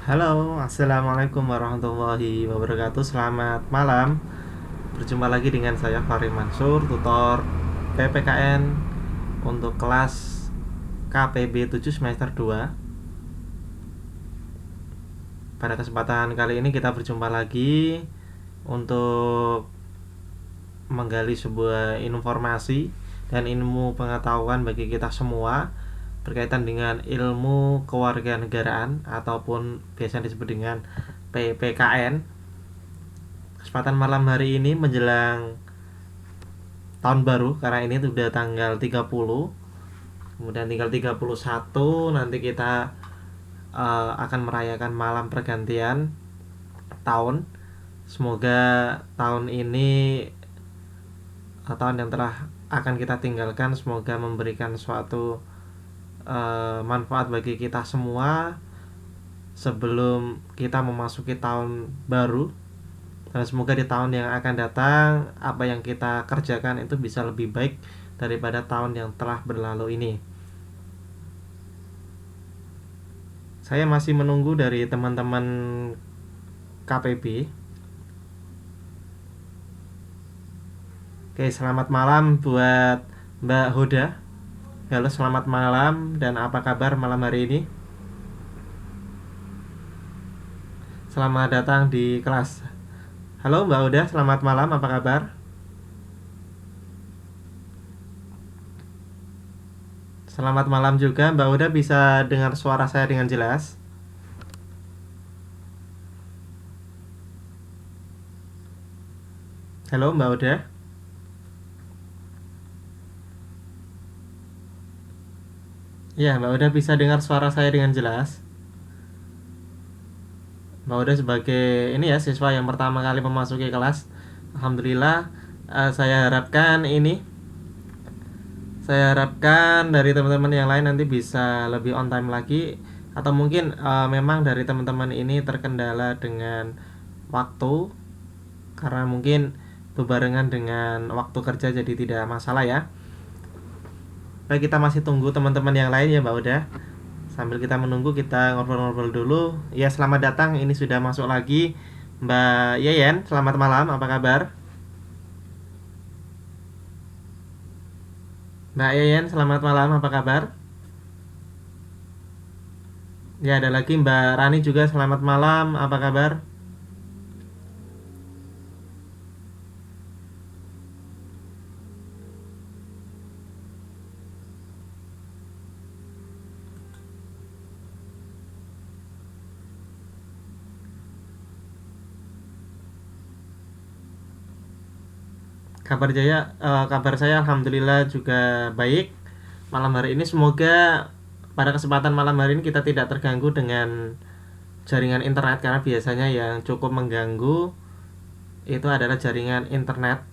Halo, assalamualaikum warahmatullahi wabarakatuh. Selamat malam. Berjumpa lagi dengan saya Fahri Mansur, tutor PPKN untuk kelas KPB 7 semester 2. Pada kesempatan kali ini kita berjumpa lagi untuk menggali sebuah informasi dan ilmu pengetahuan bagi kita semua berkaitan dengan ilmu kewarganegaraan ataupun biasa disebut dengan PPKN. Kesempatan malam hari ini menjelang tahun baru, karena ini sudah tanggal 30, kemudian tinggal 31 nanti kita akan merayakan malam pergantian tahun. Semoga tahun ini, tahun yang telah akan kita tinggalkan, semoga memberikan suatu manfaat bagi kita semua sebelum kita memasuki tahun baru. Dan semoga di tahun yang akan datang apa yang kita kerjakan itu bisa lebih baik daripada tahun yang telah berlalu ini. Saya masih menunggu dari teman-teman KPB. Oke, selamat malam buat Mbak Hoda. Halo, selamat malam dan apa kabar malam hari ini? Selamat datang di kelas. Halo Mbak Hoda, selamat malam, apa kabar? Selamat malam juga, Mbak Hoda bisa dengar suara saya dengan jelas? Halo Mbak Hoda. Ya, Mbak Hoda bisa dengar suara saya dengan jelas? Mbak Hoda sebagai ini ya siswa yang pertama kali memasuki kelas, alhamdulillah. Saya harapkan dari teman-teman yang lain nanti bisa lebih on time lagi, atau mungkin memang dari teman-teman ini terkendala dengan waktu karena mungkin berbarengan dengan waktu kerja, jadi tidak masalah ya. Baik, kita masih tunggu teman-teman yang lain ya Mbak Uda. Sambil kita menunggu, kita ngobrol-ngobrol dulu. Ya, selamat datang. Ini sudah masuk lagi Mbak Yeyen. Selamat malam, apa kabar? Mbak Yeyen, selamat malam, apa kabar? Ya, ada lagi Mbak Rani juga, selamat malam, apa kabar? Kabar saya alhamdulillah juga baik. Malam hari ini semoga pada kesempatan malam hari ini kita tidak terganggu dengan jaringan internet, karena biasanya yang cukup mengganggu itu adalah jaringan internet.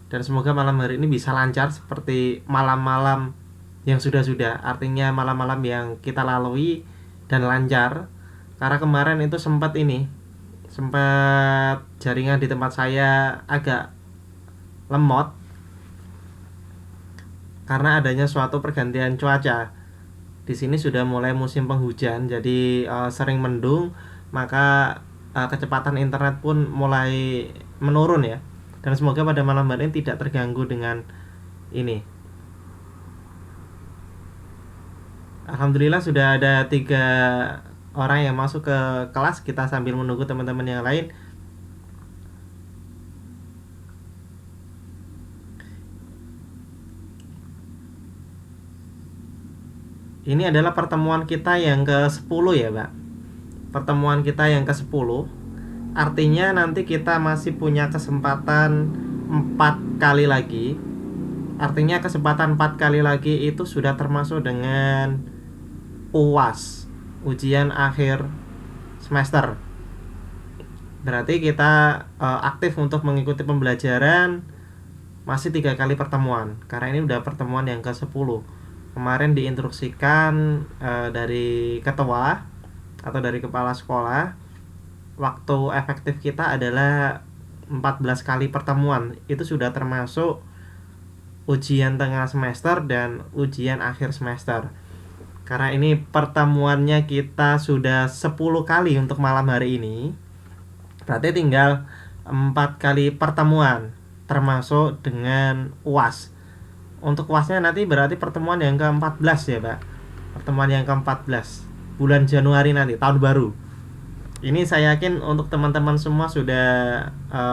Dan semoga malam hari ini bisa lancar seperti malam-malam yang sudah-sudah, artinya malam-malam yang kita lalui dan lancar. Karena kemarin itu sempat jaringan di tempat saya agak lemot karena adanya suatu pergantian cuaca. Di sini sudah mulai musim penghujan, jadi sering mendung, maka kecepatan internet pun mulai menurun ya. Dan semoga pada malam hari ini tidak terganggu dengan ini. Alhamdulillah sudah ada 3 orang yang masuk ke kelas. Kita sambil menunggu teman-teman yang lain. Ini adalah pertemuan kita yang ke-10 ya, Pak. Pertemuan kita yang ke-10. Artinya nanti kita masih punya kesempatan 4 kali lagi. Artinya kesempatan 4 kali lagi itu sudah termasuk dengan UAS, ujian akhir semester. Berarti kita aktif untuk mengikuti pembelajaran masih 3 kali pertemuan. Karena ini udah pertemuan yang ke-10. Kemarin diinstruksikan dari ketua atau dari kepala sekolah, waktu efektif kita adalah 14 kali pertemuan. Itu sudah termasuk ujian tengah semester dan ujian akhir semester. Karena ini pertemuannya kita sudah 10 kali untuk malam hari ini. Berarti tinggal 4 kali pertemuan termasuk dengan UAS. Untuk UASnya nanti berarti pertemuan yang ke-14 ya, Pak. Pertemuan yang ke-14 bulan Januari nanti, tahun baru. Ini saya yakin untuk teman-teman semua sudah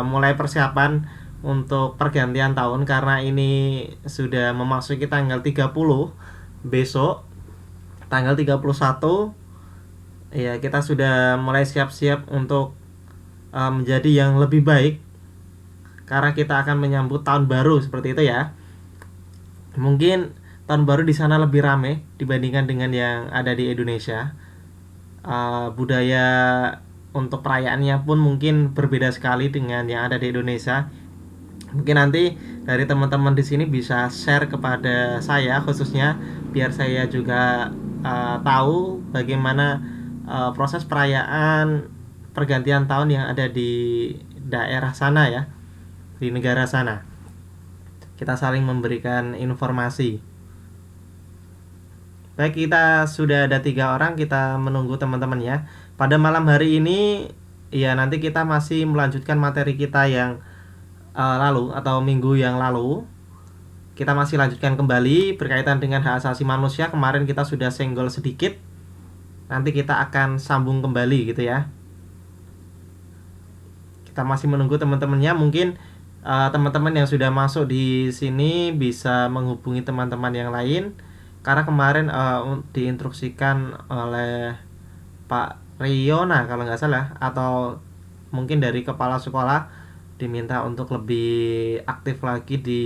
mulai persiapan untuk pergantian tahun, karena ini sudah memasuki tanggal 30 besok, tanggal 31 ya, kita sudah mulai siap-siap untuk menjadi yang lebih baik, karena kita akan menyambut tahun baru seperti itu ya. Mungkin tahun baru di sana lebih ramai dibandingkan dengan yang ada di Indonesia. Budaya untuk perayaannya pun mungkin berbeda sekali dengan yang ada di Indonesia. Mungkin nanti dari teman-teman di sini bisa share kepada saya khususnya, biar saya juga tahu bagaimana proses perayaan pergantian tahun yang ada di daerah sana ya, di negara sana. Kita saling memberikan informasi. Baik, kita sudah ada 3 orang, kita menunggu teman-teman ya. Pada malam hari ini ya, nanti kita masih melanjutkan materi kita yang lalu atau minggu yang lalu. Kita masih lanjutkan kembali berkaitan dengan hak asasi manusia. Kemarin kita sudah senggol sedikit. Nanti kita akan sambung kembali gitu ya. Kita masih menunggu teman-temannya. Mungkin teman-teman yang sudah masuk di sini bisa menghubungi teman-teman yang lain, karena kemarin diinstruksikan oleh Pak Riona kalau nggak salah, atau mungkin dari kepala sekolah, diminta untuk lebih aktif lagi di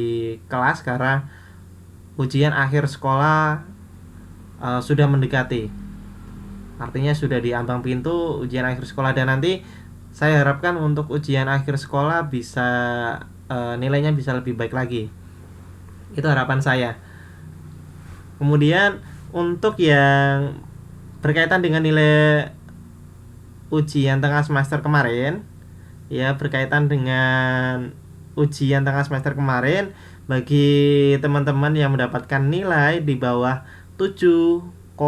kelas karena ujian akhir sekolah sudah mendekati. Artinya sudah di ambang pintu ujian akhir sekolah, dan nanti saya harapkan untuk ujian akhir sekolah bisa nilainya bisa lebih baik lagi. Itu harapan saya. Kemudian untuk yang berkaitan dengan nilai ujian tengah semester kemarin ya, berkaitan dengan ujian tengah semester kemarin, bagi teman-teman yang mendapatkan nilai di bawah 75,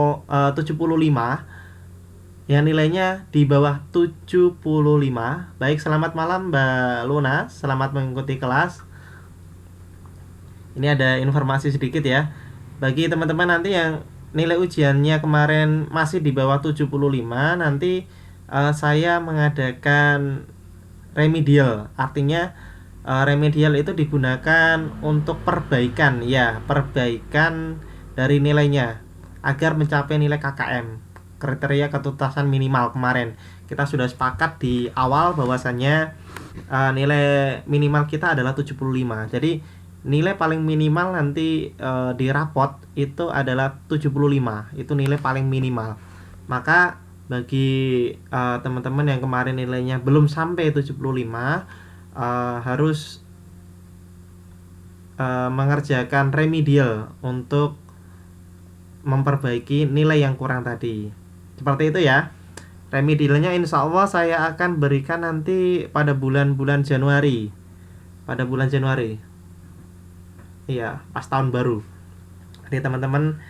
yang nilainya di bawah 75, baik, selamat malam Mbak Luna, selamat mengikuti kelas. Ini ada informasi sedikit ya, bagi teman-teman nanti yang nilai ujiannya kemarin masih di bawah 75, nanti saya mengadakan remedial. Artinya remedial itu digunakan untuk perbaikan ya, perbaikan dari nilainya agar mencapai nilai KKM, kriteria ketuntasan minimal. Kemarin kita sudah sepakat di awal bahwasannya nilai minimal kita adalah 75. Jadi nilai paling minimal nanti di rapot itu adalah 75. Itu nilai paling minimal. Maka bagi teman-teman yang kemarin nilainya belum sampai 75, harus mengerjakan remedial untuk memperbaiki nilai yang kurang tadi. Seperti itu ya. Remedialnya insya Allah saya akan berikan nanti pada bulan-bulan Januari. Pada bulan Januari. Iya, pas tahun baru. Jadi teman-teman,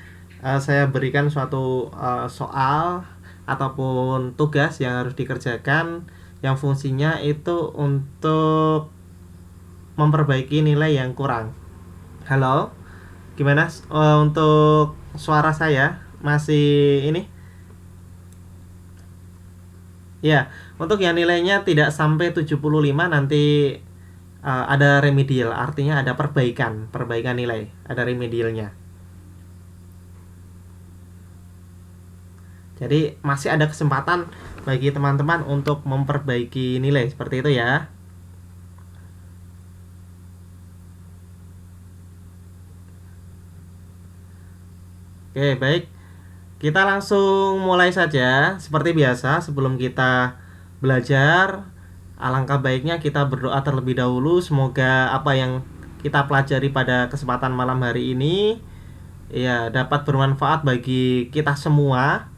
saya berikan suatu soal ataupun tugas yang harus dikerjakan, yang fungsinya itu untuk memperbaiki nilai yang kurang. Halo, gimana untuk suara saya? Masih ini? Ya, untuk yang nilainya tidak sampai 75 nanti ada remedial, artinya ada perbaikan nilai, ada remedialnya. Jadi masih ada kesempatan bagi teman-teman untuk memperbaiki nilai, seperti itu ya. Oke, baik. Kita langsung mulai saja. Seperti biasa, sebelum kita belajar, alangkah baiknya kita berdoa terlebih dahulu. Semoga apa yang kita pelajari pada kesempatan malam hari ini ya dapat bermanfaat bagi kita semua,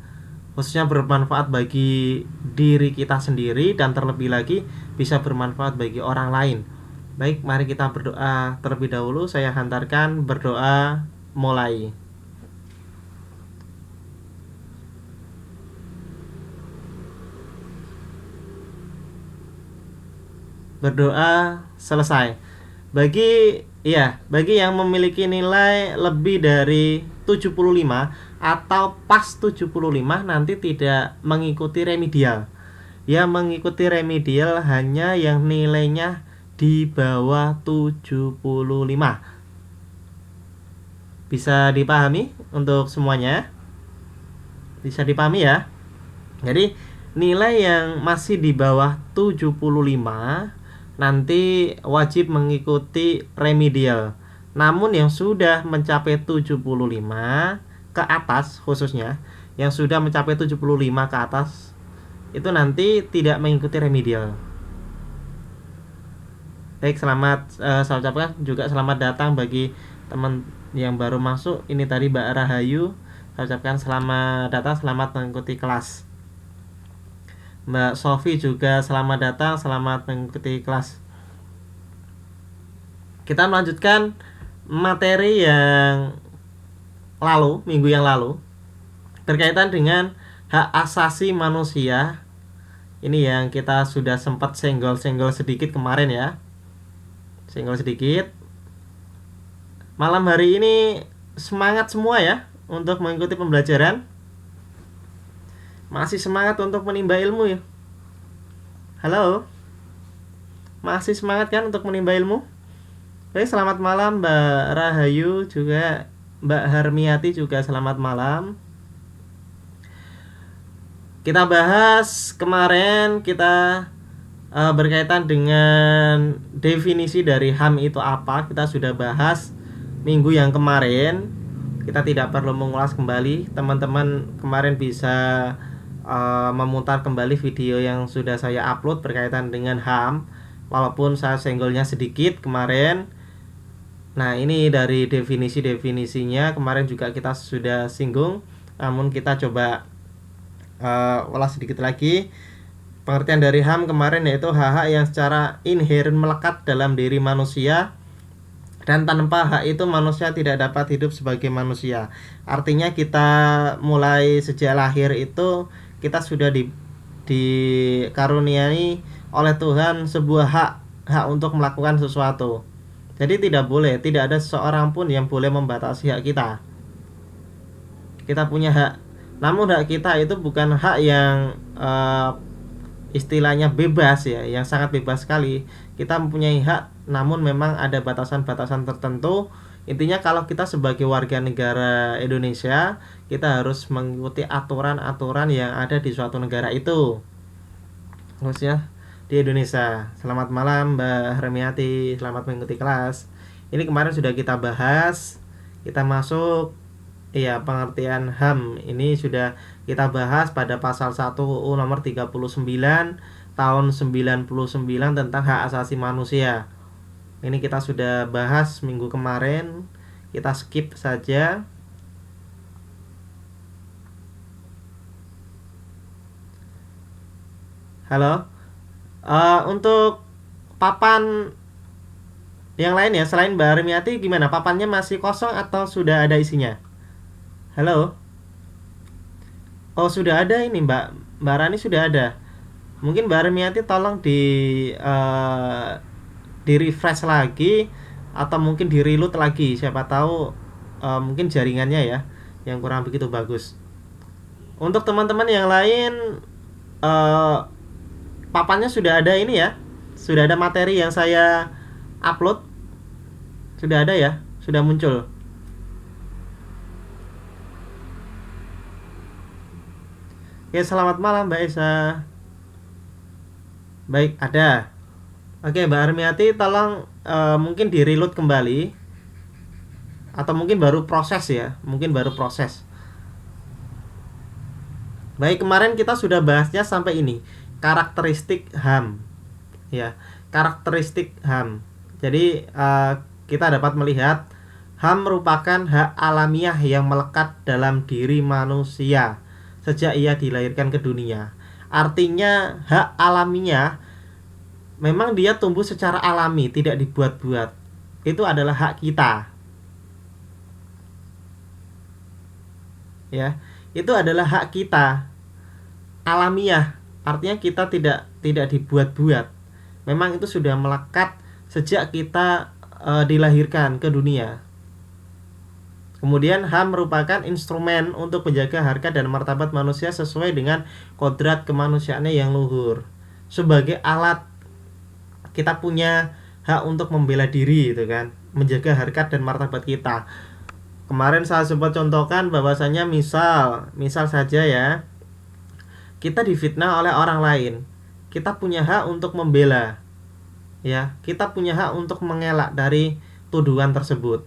khususnya bermanfaat bagi diri kita sendiri, dan terlebih lagi bisa bermanfaat bagi orang lain. Baik, mari kita berdoa terlebih dahulu. Saya hantarkan berdoa, mulai. Berdoa selesai. Bagi yang memiliki nilai lebih dari 75 atau pas 75 nanti tidak mengikuti remedial. Yang mengikuti remedial hanya yang nilainya di bawah 75. Bisa dipahami untuk semuanya? Bisa dipahami ya? Jadi nilai yang masih di bawah 75 nanti wajib mengikuti remedial. Namun yang sudah mencapai 75 ke atas, khususnya yang sudah mencapai 75 ke atas itu nanti tidak mengikuti remedial. Baik, saya ucapkan juga selamat datang bagi teman yang baru masuk. Ini tadi Mbak Rahayu. Saya ucapkan selamat datang, selamat mengikuti kelas. Mbak Sofi juga selamat datang, selamat mengikuti kelas. Kita melanjutkan materi yang lalu, minggu yang lalu, berkaitan dengan hak asasi manusia. Ini yang kita sudah sempat senggol-senggol sedikit kemarin ya. Senggol sedikit. Malam hari ini semangat semua ya untuk mengikuti pembelajaran. Masih semangat untuk menimba ilmu ya? Halo? Masih semangat kan untuk menimba ilmu? Baik, selamat malam Mbak Rahayu, juga Mbak Harmiati juga selamat malam. Kita bahas kemarin, kita berkaitan dengan definisi dari HAM itu apa. Kita sudah bahas minggu yang kemarin. Kita tidak perlu mengulas kembali. Teman-teman kemarin bisa memutar kembali video yang sudah saya upload berkaitan dengan HAM, walaupun saya senggolnya sedikit kemarin. Nah, ini dari definisinya kemarin juga kita sudah singgung, namun kita coba ulas sedikit lagi. Pengertian dari HAM kemarin yaitu hak-hak yang secara inheren melekat dalam diri manusia, dan tanpa hak itu manusia tidak dapat hidup sebagai manusia. Artinya kita mulai sejak lahir itu kita sudah dikaruniai oleh Tuhan sebuah hak untuk melakukan sesuatu. Jadi tidak ada seorang pun yang boleh membatasi hak kita. Kita punya hak. Namun hak kita itu bukan hak yang istilahnya bebas ya, yang sangat bebas sekali. Kita mempunyai hak, namun memang ada batasan-batasan tertentu. Intinya kalau kita sebagai warga negara Indonesia, kita harus mengikuti aturan-aturan yang ada di suatu negara itu, khususnya di Indonesia. Selamat malam Mbak Hermiati, selamat mengikuti kelas. Ini kemarin sudah kita bahas. Kita masuk pengertian HAM. Ini sudah kita bahas pada pasal 1 UU nomor 39 tahun 99 tentang hak asasi manusia. Ini kita sudah bahas minggu kemarin. Kita skip saja. Halo. Untuk papan yang lain ya, selain Mbak Armiati, gimana? Papannya masih kosong atau sudah ada isinya? Halo. Oh, sudah ada ini Mbak Rani, sudah ada. Mungkin Mbak Armiati tolong di refresh lagi atau mungkin di reload lagi. Siapa tahu mungkin jaringannya ya yang kurang begitu bagus. Untuk teman-teman yang lain, papannya sudah ada ini ya. Sudah ada materi yang saya upload. Sudah ada ya, sudah muncul. Oke, selamat malam Mbak Esa. Baik, ada. Oke, Mbak Armiati tolong mungkin di reload kembali. Atau mungkin baru proses ya, mungkin baru proses. Baik, kemarin kita sudah bahasnya sampai ini, karakteristik HAM. Ya, karakteristik HAM. Jadi kita dapat melihat HAM merupakan hak alamiah yang melekat dalam diri manusia sejak ia dilahirkan ke dunia. Artinya hak alamiah memang dia tumbuh secara alami, tidak dibuat-buat. Itu adalah hak kita. Ya, itu adalah hak kita. Alamiah, artinya kita tidak dibuat-buat. Memang itu sudah melekat sejak kita dilahirkan ke dunia. Kemudian HAM merupakan instrumen untuk menjaga harkat dan martabat manusia sesuai dengan kodrat kemanusiaannya yang luhur. Sebagai alat, kita punya hak untuk membela diri, gitu kan, menjaga harkat dan martabat kita. Kemarin saya sempat contohkan bahwasanya misal saja ya, kita difitnah oleh orang lain, kita punya hak untuk membela, ya, kita punya hak untuk mengelak dari tuduhan tersebut.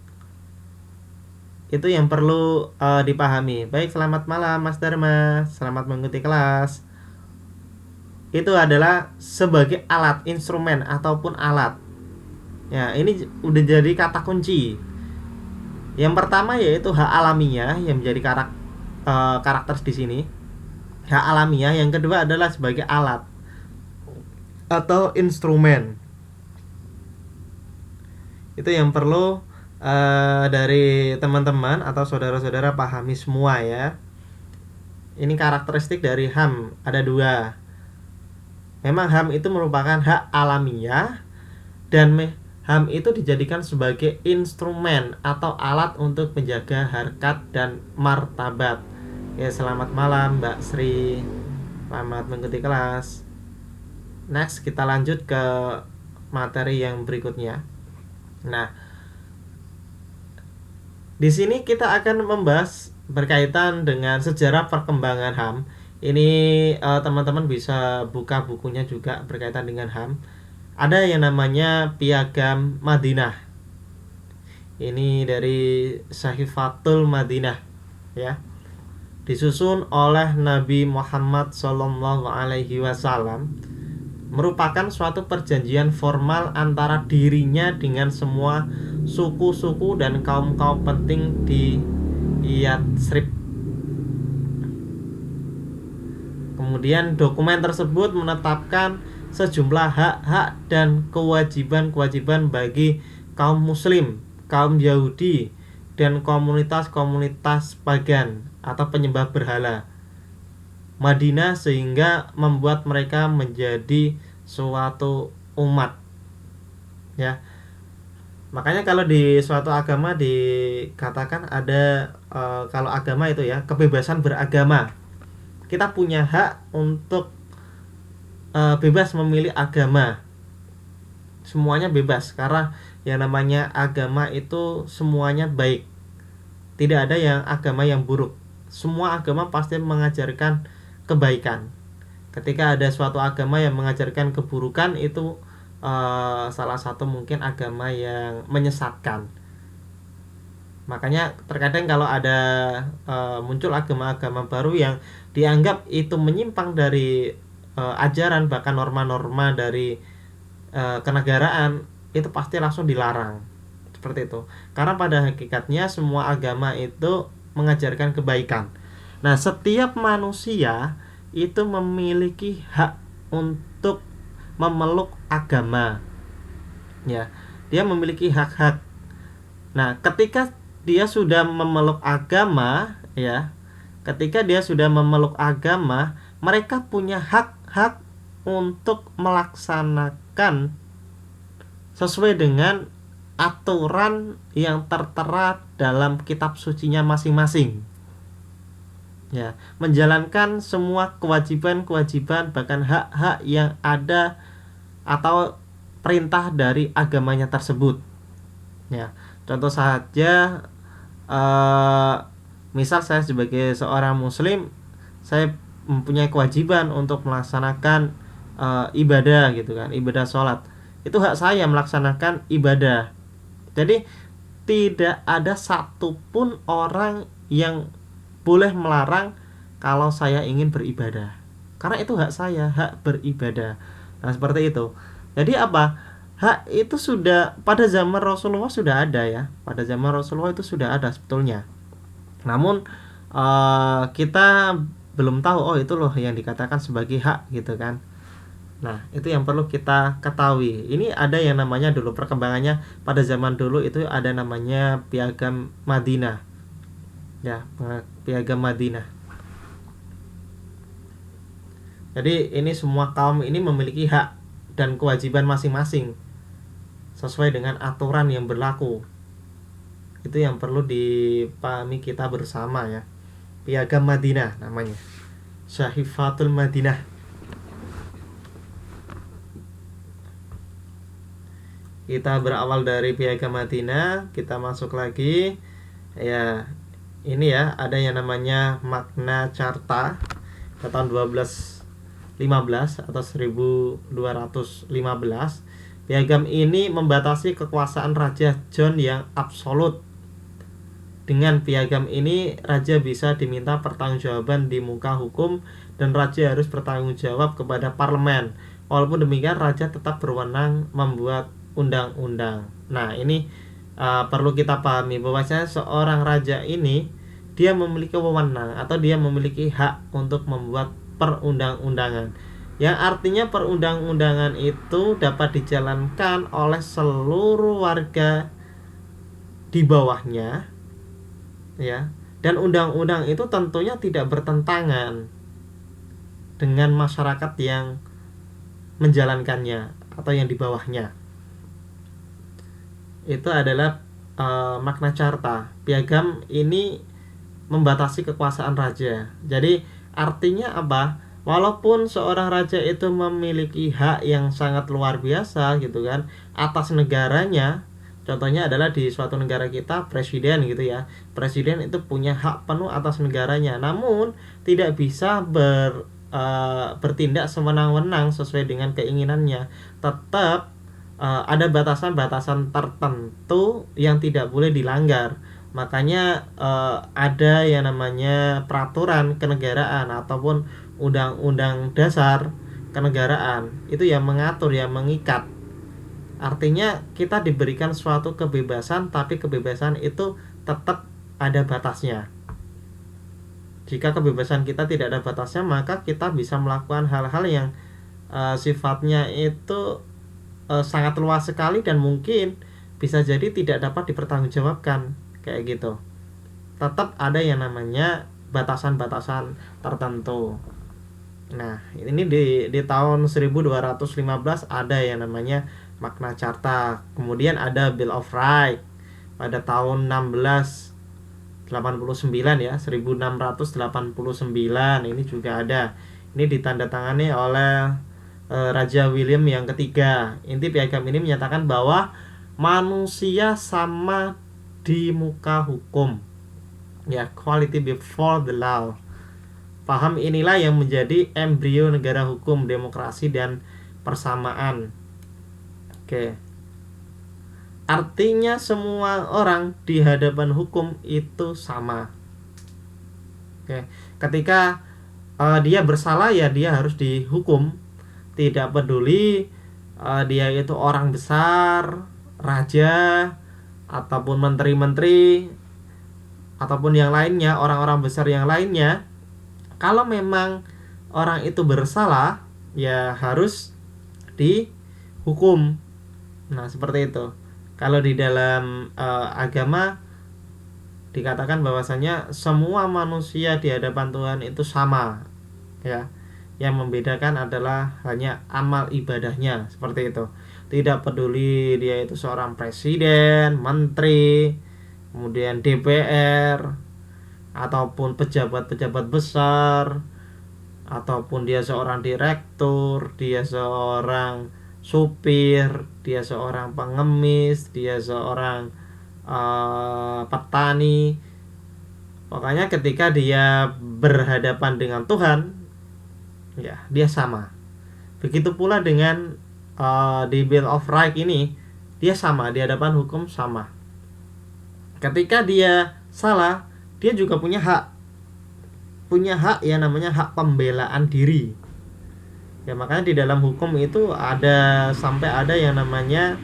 Itu yang perlu dipahami. Baik, selamat malam Mas Dharma, selamat mengikuti kelas. Itu adalah sebagai alat, instrumen ataupun alat. Ya, ini udah jadi kata kunci. Yang pertama yaitu hak alamiah yang menjadi karakter di sini. Hak alamiah. Yang kedua adalah sebagai alat atau instrumen. Itu yang perlu dari teman-teman atau saudara-saudara pahami semua ya. Ini karakteristik dari HAM, ada 2. Memang HAM itu merupakan hak alamiah, dan HAM itu dijadikan sebagai instrumen atau alat untuk menjaga harkat dan martabat. Ya, selamat malam Mbak Sri, selamat mengikuti kelas. Next, kita lanjut ke materi yang berikutnya. Nah, di sini kita akan membahas berkaitan dengan sejarah perkembangan HAM. Ini teman-teman bisa buka bukunya juga berkaitan dengan HAM. Ada yang namanya Piagam Madinah. Ini dari Sahifatul Madinah, ya. Disusun oleh Nabi Muhammad SAW, merupakan suatu perjanjian formal antara dirinya dengan semua suku-suku dan kaum-kaum penting di Yatsrib. Kemudian dokumen tersebut menetapkan sejumlah hak-hak dan kewajiban-kewajiban bagi kaum muslim, kaum Yahudi, dan komunitas-komunitas pagan atau penyembah berhala Madinah, sehingga membuat mereka menjadi suatu umat, ya. Makanya kalau di suatu agama dikatakan ada kalau agama itu ya kebebasan beragama. Kita punya hak untuk bebas memilih agama. Semuanya bebas, karena yang namanya agama itu semuanya baik. Tidak ada yang agama yang buruk. Semua agama pasti mengajarkan kebaikan. Ketika ada suatu agama yang mengajarkan keburukan, itu salah satu mungkin agama yang menyesatkan. Makanya terkadang kalau ada muncul agama-agama baru yang dianggap itu menyimpang dari ajaran, bahkan norma-norma dari kenegaraan, itu pasti langsung dilarang. Seperti itu. Karena pada hakikatnya semua agama itu mengajarkan kebaikan. Nah, setiap manusia itu memiliki hak untuk memeluk agama. Ya, dia memiliki hak-hak. Nah, ketika dia sudah memeluk agama, ya, ketika dia sudah memeluk agama, mereka punya hak-hak untuk melaksanakan sesuai dengan aturan yang tertera dalam kitab sucinya masing-masing. Ya, menjalankan semua kewajiban-kewajiban, bahkan hak-hak yang ada atau perintah dari agamanya tersebut. Ya, contoh saja, misal saya sebagai seorang muslim, saya mempunyai kewajiban untuk melaksanakan ibadah, gitu kan, ibadah sholat. Itu hak saya melaksanakan ibadah. Jadi tidak ada satupun orang yang boleh melarang kalau saya ingin beribadah, karena itu hak saya, hak beribadah. Nah, seperti itu. Jadi apa? Hak itu sudah pada zaman Rasulullah sudah ada, ya. Pada zaman Rasulullah itu sudah ada sebetulnya. Namun kita belum tahu, oh itu loh yang dikatakan sebagai hak, gitu kan. Nah, itu yang perlu kita ketahui. Ini ada yang namanya dulu perkembangannya pada zaman dulu itu ada namanya Piagam Madinah. Ya, Piagam Madinah. Jadi ini semua kaum ini memiliki hak dan kewajiban masing-masing sesuai dengan aturan yang berlaku. Itu yang perlu dipahami kita bersama ya. Piagam Madinah namanya, Sahifatul Madinah. Kita berawal dari Piagam Madinah, kita masuk lagi ya. Ini ya, ada yang namanya Magna Carta tahun 1215 atau 1215. Piagam ini membatasi kekuasaan Raja John yang absolut. Dengan piagam ini, raja bisa diminta pertanggungjawaban di muka hukum dan raja harus bertanggung jawab kepada parlemen. Walaupun demikian, raja tetap berwenang membuat undang-undang. Nah, ini perlu kita pahami bahwasanya seorang raja ini dia memiliki wewenang atau dia memiliki hak untuk membuat perundang-undangan. Yang artinya perundang-undangan itu dapat dijalankan oleh seluruh warga di bawahnya ya, dan undang-undang itu tentunya tidak bertentangan dengan masyarakat yang menjalankannya atau yang di bawahnya. Itu adalah Magna Carta. Piagam ini membatasi kekuasaan raja. Jadi artinya apa? Walaupun seorang raja itu memiliki hak yang sangat luar biasa gitu kan atas negaranya. Contohnya adalah di suatu negara kita presiden gitu ya. Presiden itu punya hak penuh atas negaranya, namun tidak bisa bertindak sewenang-wenang sesuai dengan keinginannya. Tetap ada batasan-batasan tertentu yang tidak boleh dilanggar. Makanya ada yang namanya peraturan kenegaraan ataupun undang-undang dasar kenegaraan itu yang mengatur, yang mengikat. Artinya kita diberikan suatu kebebasan, tapi kebebasan itu tetap ada batasnya. Jika kebebasan kita tidak ada batasnya, maka kita bisa melakukan hal-hal yang sifatnya itu sangat luas sekali dan mungkin bisa jadi tidak dapat dipertanggungjawabkan kayak gitu. Tetap ada yang namanya batasan-batasan tertentu. Nah, ini di tahun 1215 ada yang namanya Magna Carta. Kemudian ada Bill of Rights pada tahun 1689 ya, 1689 ini juga ada. Ini ditandatangani oleh Raja William yang ketiga. Inti piagam ini menyatakan bahwa manusia sama di muka hukum. Ya, equality before the law. Paham inilah yang menjadi embrio negara hukum, demokrasi dan persamaan. Oke. Artinya semua orang di hadapan hukum itu sama. Oke. Ketika dia bersalah ya dia harus dihukum. Tidak peduli dia itu orang besar, raja, ataupun menteri-menteri, ataupun yang lainnya, orang-orang besar yang lainnya. Kalau memang orang itu bersalah, ya harus dihukum. Nah, seperti itu. Kalau di dalam agama dikatakan bahwasanya semua manusia di hadapan Tuhan itu sama, ya. Yang membedakan adalah hanya amal ibadahnya, seperti itu. Tidak peduli dia itu seorang presiden, menteri, kemudian DPR, ataupun pejabat-pejabat besar, ataupun dia seorang direktur, dia seorang supir, dia seorang pengemis, dia seorang petani. Pokoknya ketika dia berhadapan dengan Tuhan, ya dia sama. Begitu pula dengan di Bill of Rights ini, dia sama di hadapan hukum sama. Ketika dia salah, dia juga punya hak yang namanya hak pembelaan diri. Ya makanya di dalam hukum itu ada sampai ada yang namanya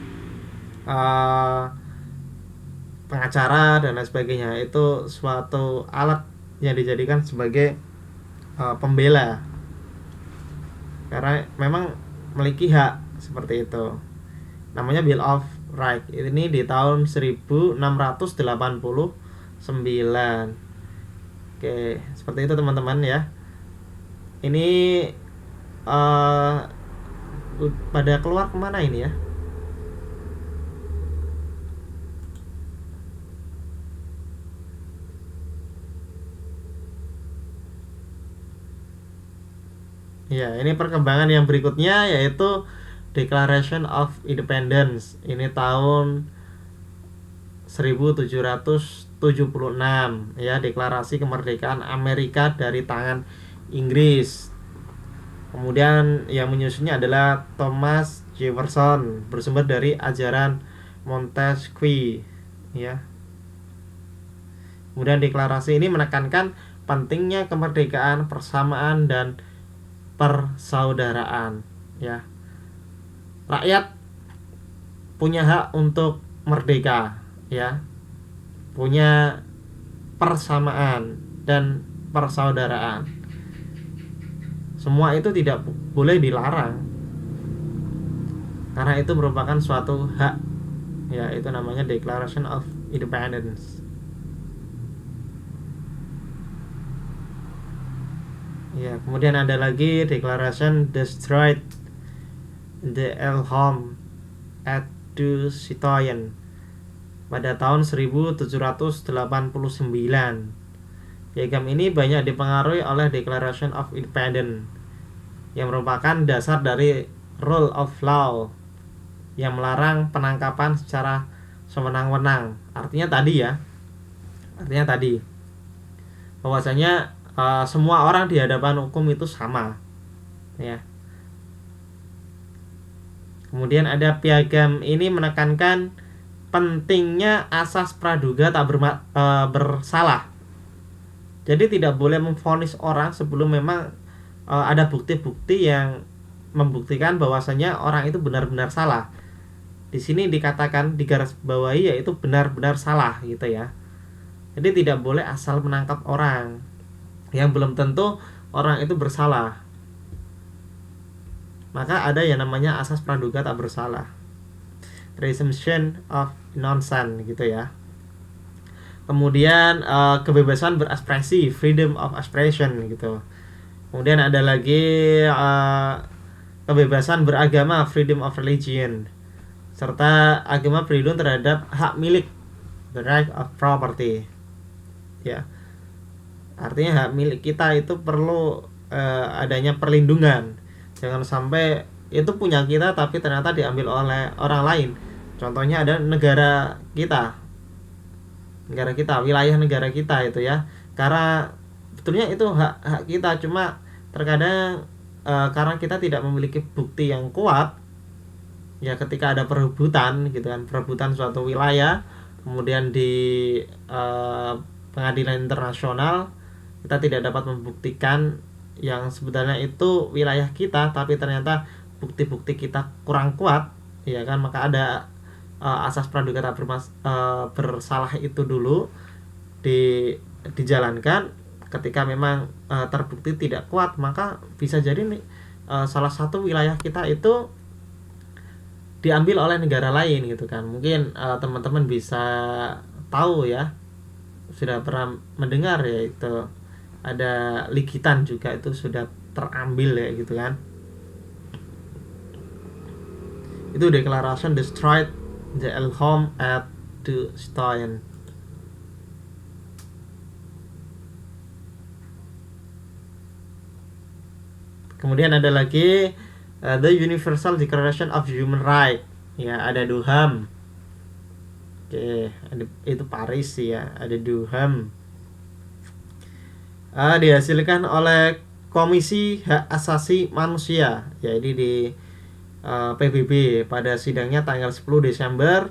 pengacara dan lain sebagainya. Itu suatu alat yang dijadikan sebagai pembela, karena memang memiliki hak seperti itu. Namanya Bill of Rights. Ini di tahun 1689. Oke, seperti itu teman-teman ya. Ini pada keluar kemana ini ya? Ya, ini perkembangan yang berikutnya yaitu Declaration of Independence. Ini tahun 1776 ya, deklarasi kemerdekaan Amerika dari tangan Inggris. Kemudian yang menyusunnya adalah Thomas Jefferson, bersumber dari ajaran Montesquieu ya. Kemudian deklarasi ini menekankan pentingnya kemerdekaan, persamaan dan persaudaraan ya. Rakyat punya hak untuk merdeka ya, punya persamaan dan persaudaraan. Semua itu tidak boleh dilarang karena itu merupakan suatu hak ya. Itu namanya Declaration of Independence ya. Kemudian ada lagi Declaration Destroyed the Elm at du Citoyen pada tahun 1789. Piagam ini banyak dipengaruhi oleh Declaration of Independence yang merupakan dasar dari rule of law yang melarang penangkapan secara sewenang-wenang. Artinya tadi bahwasanya semua orang di hadapan hukum itu sama ya. Kemudian ada piagam ini menekankan pentingnya asas praduga tak bersalah. Jadi tidak boleh memvonis orang sebelum memang ada bukti-bukti yang membuktikan bahwasanya orang itu benar-benar salah. Di sini dikatakan, digarisbawahi, yaitu benar-benar salah gitu ya. Jadi tidak boleh asal menangkap orang yang belum tentu orang itu bersalah. Maka ada yang namanya asas praduga tak bersalah, presumption of innocence gitu ya. Kemudian kebebasan berekspresi, freedom of expression gitu. Kemudian ada lagi kebebasan beragama, freedom of religion, serta agama berlindung terhadap hak milik, the right of property ya. Artinya hak milik kita itu perlu adanya perlindungan. Jangan sampai itu punya kita tapi ternyata diambil oleh orang lain. Contohnya ada negara kita, wilayah negara kita itu ya. Karena betulnya itu hak kita, cuma terkadang karena kita tidak memiliki bukti yang kuat ya, ketika ada perebutan gitu kan, perebutan suatu wilayah, kemudian di pengadilan internasional kita tidak dapat membuktikan yang sebenarnya itu wilayah kita, tapi ternyata bukti-bukti kita kurang kuat ya kan, maka ada asas praduga tak bersalah itu dulu dijalankan. Ketika memang terbukti tidak kuat, maka bisa jadi salah satu wilayah kita itu diambil oleh negara lain gitu kan. Mungkin teman-teman bisa tahu ya, sudah pernah mendengar ya, itu ada Likitan juga itu sudah terambil ya gitu kan. Itu Declaration Destroyed the Elm at du Citoyen. Kemudian ada lagi The Universal Declaration of Human Rights ya, ada DUHAM. Oke, itu Paris ya, ada DUHAM. Dihasilkan oleh Komisi Hak Asasi Manusia ya, ini di PBB pada sidangnya tanggal 10 Desember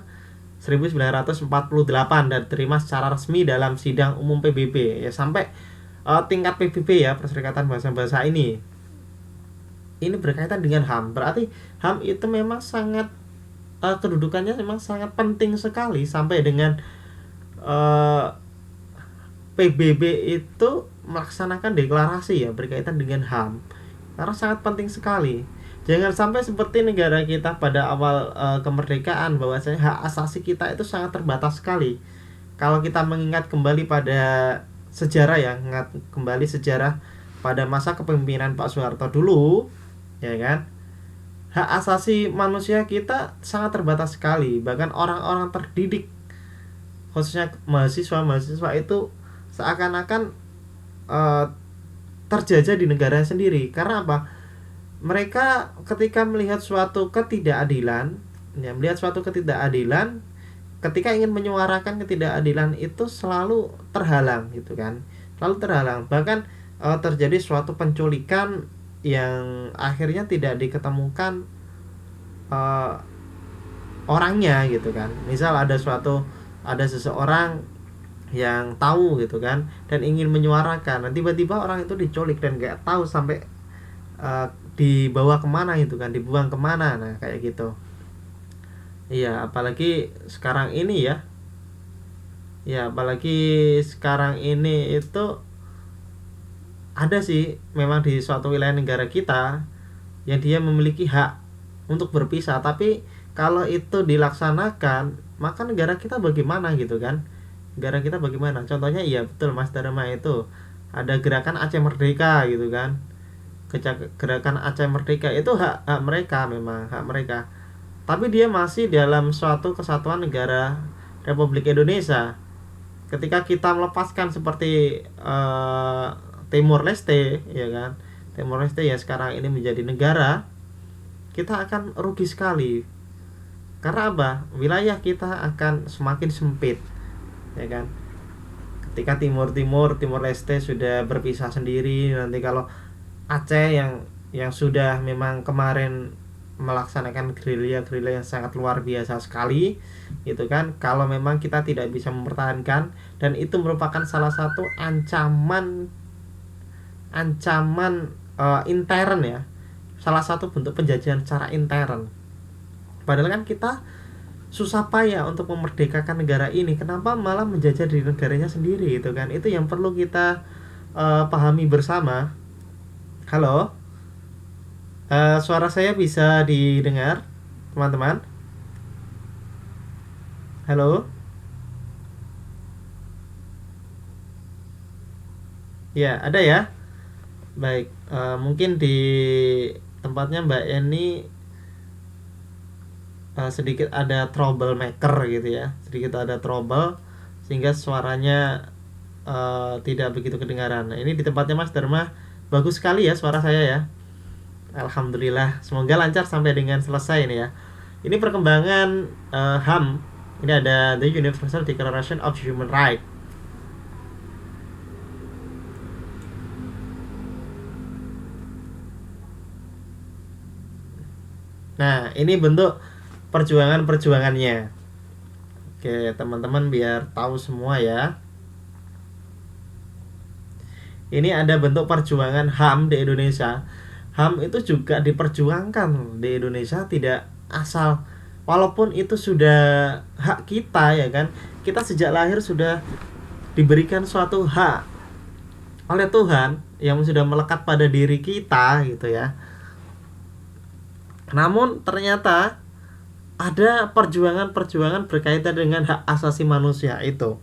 1948 dan diterima secara resmi dalam sidang umum PBB ya, sampai tingkat PBB ya, Perserikatan Bahasa-Bahasa ini berkaitan dengan HAM. Berarti HAM itu memang sangat kedudukannya memang sangat penting sekali, sampai dengan PBB itu melaksanakan deklarasi ya berkaitan dengan HAM, karena sangat penting sekali. Jangan sampai seperti negara kita pada awal kemerdekaan, bahwasanya hak asasi kita itu sangat terbatas sekali. Kalau kita mengingat kembali pada sejarah ya, pada masa kepemimpinan Pak Soeharto dulu ya kan, hak asasi manusia kita sangat terbatas sekali. Bahkan orang-orang terdidik, khususnya mahasiswa itu seakan-akan terjajah di negara sendiri. Karena apa? Mereka ketika melihat suatu ketidakadilan, ketika ingin menyuarakan ketidakadilan itu selalu terhalang gitu kan, bahkan terjadi suatu penculikan yang akhirnya tidak diketemukan orangnya gitu kan. Misal ada seseorang yang tahu gitu kan dan ingin menyuarakan, dan tiba-tiba orang itu diculik dan nggak tahu sampai dibawa kemana gitu kan, dibuang kemana. Nah kayak gitu. Iya, apalagi sekarang ini itu ada sih memang di suatu wilayah negara kita yang dia memiliki hak untuk berpisah, tapi kalau itu dilaksanakan maka negara kita bagaimana gitu kan. Contohnya iya betul Mas Dharma, itu ada gerakan Aceh Merdeka gitu kan. Gerakan Aceh Merdeka itu hak mereka, memang hak mereka, tapi dia masih dalam suatu kesatuan negara Republik Indonesia. Ketika kita melepaskan seperti Timor Leste ya kan, Timor Leste ya sekarang ini menjadi negara, kita akan rugi sekali. Karena apa? Wilayah kita akan semakin sempit ya kan. Ketika Timor Leste sudah berpisah sendiri, nanti kalau Aceh yang sudah memang kemarin melaksanakan gerilya yang sangat luar biasa sekali gitu kan, kalau memang kita tidak bisa mempertahankan, dan itu merupakan salah satu ancaman intern ya, salah satu bentuk penjajahan secara intern. Padahal kan kita susah payah untuk memerdekakan negara ini, kenapa malah menjajah di negaranya sendiri gitu kan. Itu yang perlu kita pahami bersama. Halo, suara saya bisa didengar teman-teman? Halo, ya ada ya. Baik, mungkin di tempatnya Mbak Eni sedikit ada troublemaker gitu ya, sehingga suaranya tidak begitu kedengaran. Nah, ini di tempatnya Mas Dharma bagus sekali ya suara saya ya. Alhamdulillah, semoga lancar sampai dengan selesai ini ya. Ini perkembangan HAM. Ini ada The Universal Declaration of Human Rights. Nah, ini bentuk perjuangannya. Oke, teman-teman biar tahu semua ya. Ini ada bentuk perjuangan HAM di Indonesia. HAM itu juga diperjuangkan di Indonesia, tidak asal, walaupun itu sudah hak kita ya kan. Kita sejak lahir sudah diberikan suatu hak oleh Tuhan yang sudah melekat pada diri kita gitu ya. Namun ternyata ada perjuangan berkaitan dengan hak asasi manusia itu.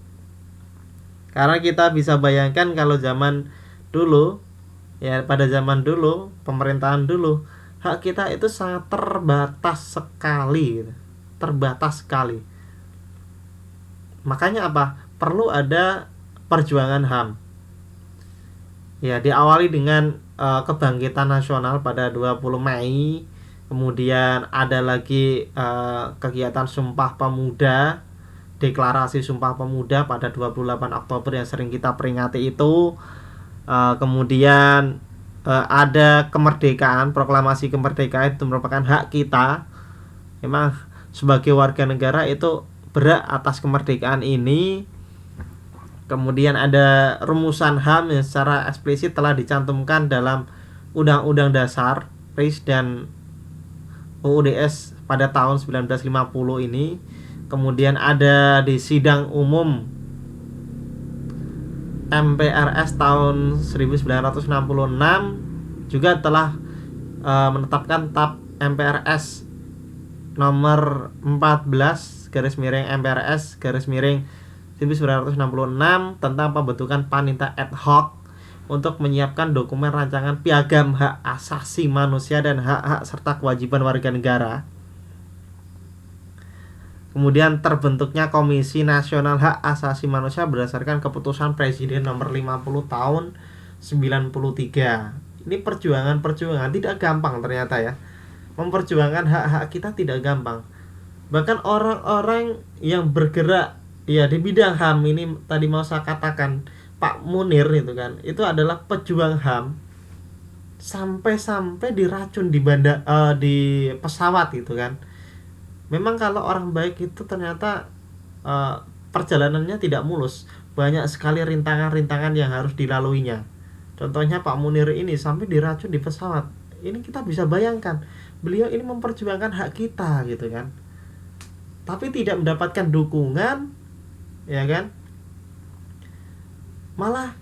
Karena kita bisa bayangkan kalau zaman dulu ya, pada zaman dulu, pemerintahan dulu, hak kita itu sangat terbatas sekali. Makanya apa? Perlu ada perjuangan HAM. Ya, diawali dengan kebangkitan nasional pada 20 Mei. Kemudian ada lagi kegiatan Sumpah Pemuda, deklarasi Sumpah Pemuda pada 28 Oktober yang sering kita peringati itu. Kemudian ada kemerdekaan, proklamasi kemerdekaan, itu merupakan hak kita. Memang sebagai warga negara itu berhak atas kemerdekaan ini. Kemudian ada rumusan HAM yang secara eksplisit telah dicantumkan dalam Undang-Undang Dasar RIS dan UUDS pada tahun 1950 ini. Kemudian ada di sidang umum MPRS tahun 1966 juga telah menetapkan TAP MPRS nomor 14 MPRS 1966 tentang pembentukan panitia ad hoc untuk menyiapkan dokumen rancangan piagam hak asasi manusia dan hak-hak serta kewajiban warga negara. Kemudian terbentuknya Komisi Nasional Hak Asasi Manusia berdasarkan keputusan Presiden nomor 50 tahun 93. Ini perjuangan tidak gampang ternyata ya. Memperjuangkan hak-hak kita tidak gampang. Bahkan orang-orang yang bergerak ya di bidang HAM ini tadi mau saya katakan Pak Munir itu kan, itu adalah pejuang HAM sampai diracun di pesawat gitu kan. Memang kalau orang baik itu ternyata perjalanannya tidak mulus, banyak sekali rintangan-rintangan yang harus dilaluinya. Contohnya Pak Munir ini sampai diracun di pesawat. Ini kita bisa bayangkan, beliau ini memperjuangkan hak kita gitu kan, tapi tidak mendapatkan dukungan, ya kan, malah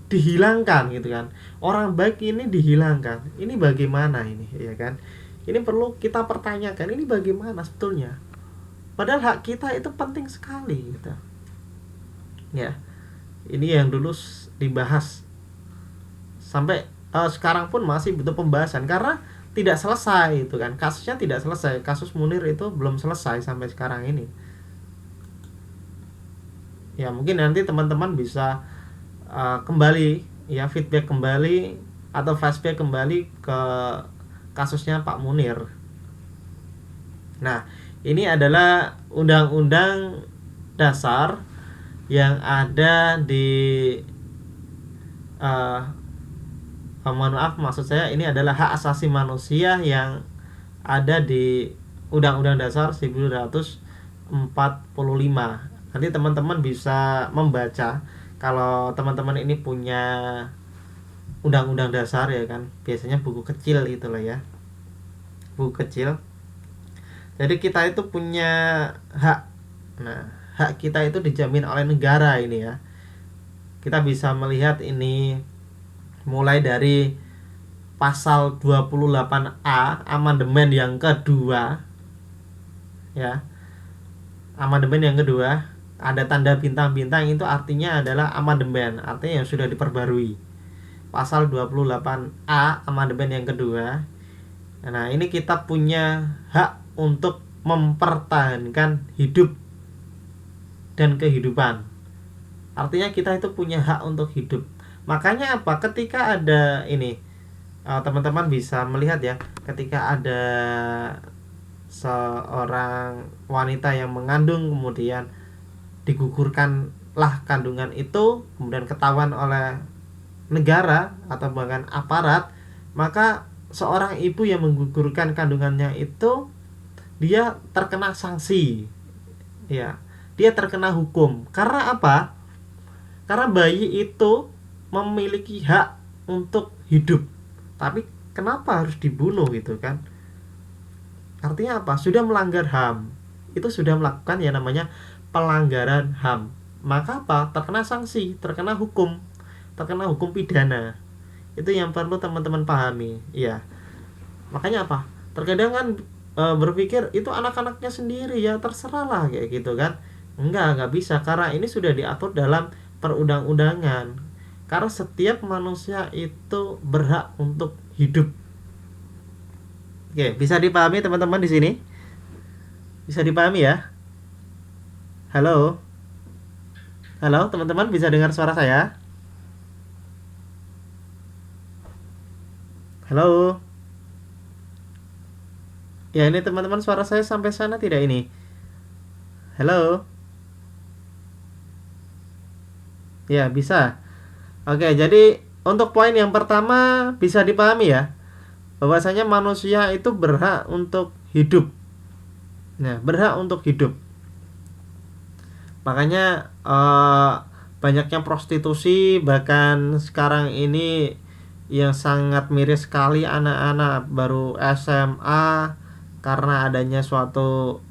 dihilangkan gitu kan. Orang baik ini dihilangkan. Ini bagaimana ini, ya kan? Ini perlu kita pertanyakan, ini bagaimana sebetulnya? Padahal hak kita itu penting sekali gitu. Ya. Ini yang dulu dibahas. Sampai sekarang pun masih butuh pembahasan karena tidak selesai itu kan. Kasusnya tidak selesai. Kasus Munir itu belum selesai sampai sekarang ini. Ya, mungkin nanti teman-teman bisa kembali ya, feedback kembali atau flashback kembali ke kasusnya Pak Munir. Nah, ini adalah undang-undang dasar yang ada di mohon maaf, maksud saya ini adalah hak asasi manusia yang ada di Undang-Undang Dasar 1945. Nanti teman-teman bisa membaca. Kalau teman-teman ini punya undang-undang dasar ya kan, biasanya buku kecil itulah ya, buku kecil. Jadi kita itu punya hak. Nah, hak kita itu dijamin oleh negara ini ya. Kita bisa melihat ini mulai dari pasal 28A amandemen yang kedua ya. Amandemen yang kedua ada tanda bintang-bintang, itu artinya adalah amandemen, artinya yang sudah diperbarui. Pasal 28A amandemen yang kedua. Nah, ini kita punya hak untuk mempertahankan hidup dan kehidupan. Artinya kita itu punya hak untuk hidup. Makanya apa? Ketika ada ini, teman-teman bisa melihat ya, ketika ada seorang wanita yang mengandung kemudian digugurkanlah kandungan itu, kemudian ketahuan oleh negara atau bahkan aparat, maka seorang ibu yang menggugurkan kandungannya itu dia terkena sanksi ya, dia terkena hukum. Karena apa? Karena bayi itu memiliki hak untuk hidup, tapi kenapa harus dibunuh gitu kan? Artinya apa? Sudah melanggar HAM, itu sudah melakukan yang namanya pelanggaran HAM. Maka apa? Terkena sanksi, terkena hukum pidana. Itu yang perlu teman-teman pahami ya. Makanya apa? Terkadang kan berpikir itu anak-anaknya sendiri ya, terserah lah kayak gitu kan. Enggak bisa, karena ini sudah diatur dalam perundang-undangan. Karena setiap manusia itu berhak untuk hidup. Oke, bisa dipahami teman-teman di sini? Bisa dipahami ya? Halo? Halo, teman-teman bisa dengar suara saya? Halo? Ya, ini teman-teman, suara saya sampai sana tidak ini? Halo? Ya, bisa. Oke, jadi untuk poin yang pertama bisa dipahami ya, bahwasanya manusia itu berhak untuk hidup. Nah, berhak untuk hidup. Makanya banyaknya prostitusi, bahkan sekarang ini yang sangat miris sekali anak-anak baru SMA karena adanya suatu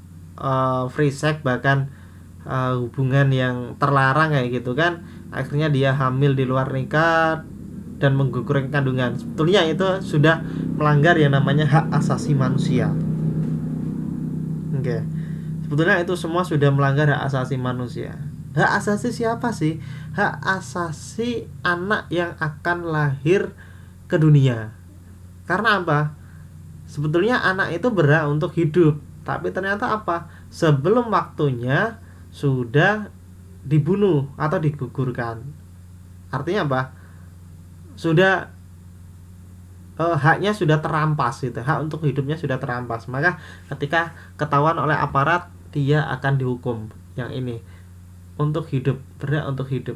free sex, bahkan hubungan yang terlarang kayak gitu kan, akhirnya dia hamil di luar nikah dan menggugurkan kandungan. Sebetulnya itu sudah melanggar yang namanya hak asasi manusia. Oke. Sebetulnya itu semua sudah melanggar hak asasi manusia. Hak asasi siapa sih? Hak asasi anak yang akan lahir ke dunia. Karena apa? Sebetulnya anak itu berhak untuk hidup, tapi ternyata apa? Sebelum waktunya sudah dibunuh atau digugurkan. Artinya apa? Sudah haknya sudah terampas, itu hak untuk hidupnya sudah terampas. Maka ketika ketahuan oleh aparat, dia akan dihukum. Yang ini untuk hidup, berhak untuk hidup.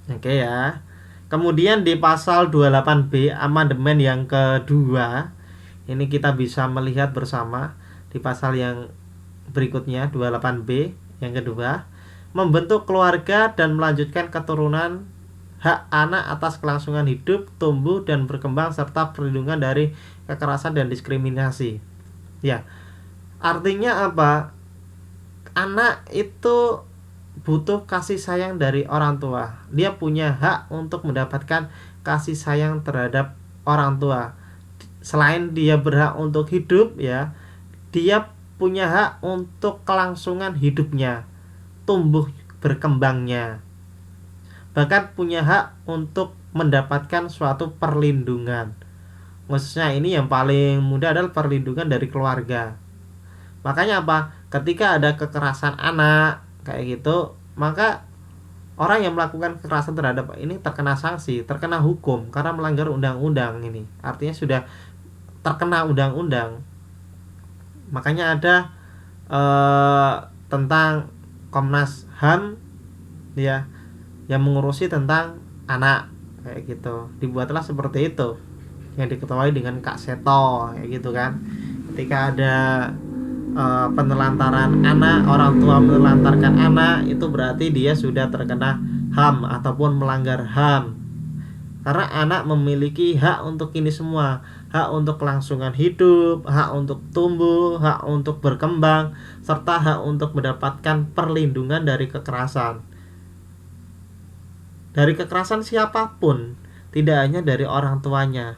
Oke ya. Kemudian di pasal 28B amandemen yang kedua, ini kita bisa melihat bersama di pasal yang berikutnya 28B yang kedua, membentuk keluarga dan melanjutkan keturunan, hak anak atas kelangsungan hidup, tumbuh dan berkembang serta perlindungan dari kekerasan dan diskriminasi. Ya. Artinya apa? Anak itu butuh kasih sayang dari orang tua. Dia punya hak untuk mendapatkan kasih sayang terhadap orang tua. Selain dia berhak untuk hidup ya, dia punya hak untuk kelangsungan hidupnya, tumbuh berkembangnya. Bahkan punya hak untuk mendapatkan suatu perlindungan. Khususnya ini yang paling mudah adalah perlindungan dari keluarga. Makanya apa? Ketika ada kekerasan anak kayak gitu, maka orang yang melakukan kekerasan terhadap ini terkena sanksi, terkena hukum karena melanggar undang-undang ini. Artinya sudah terkena undang-undang. Makanya ada tentang Komnas HAM ya, yang mengurusi tentang anak kayak gitu. Dibuatlah seperti itu yang diketuai dengan Kak Seto kayak gitu kan. Ketika ada penelantaran anak, orang tua menelantarkan anak, itu berarti dia sudah terkena HAM ataupun melanggar HAM. Karena anak memiliki hak untuk ini semua, hak untuk kelangsungan hidup, hak untuk tumbuh, hak untuk berkembang, serta hak untuk mendapatkan perlindungan dari kekerasan. Dari kekerasan siapapun, tidak hanya dari orang tuanya,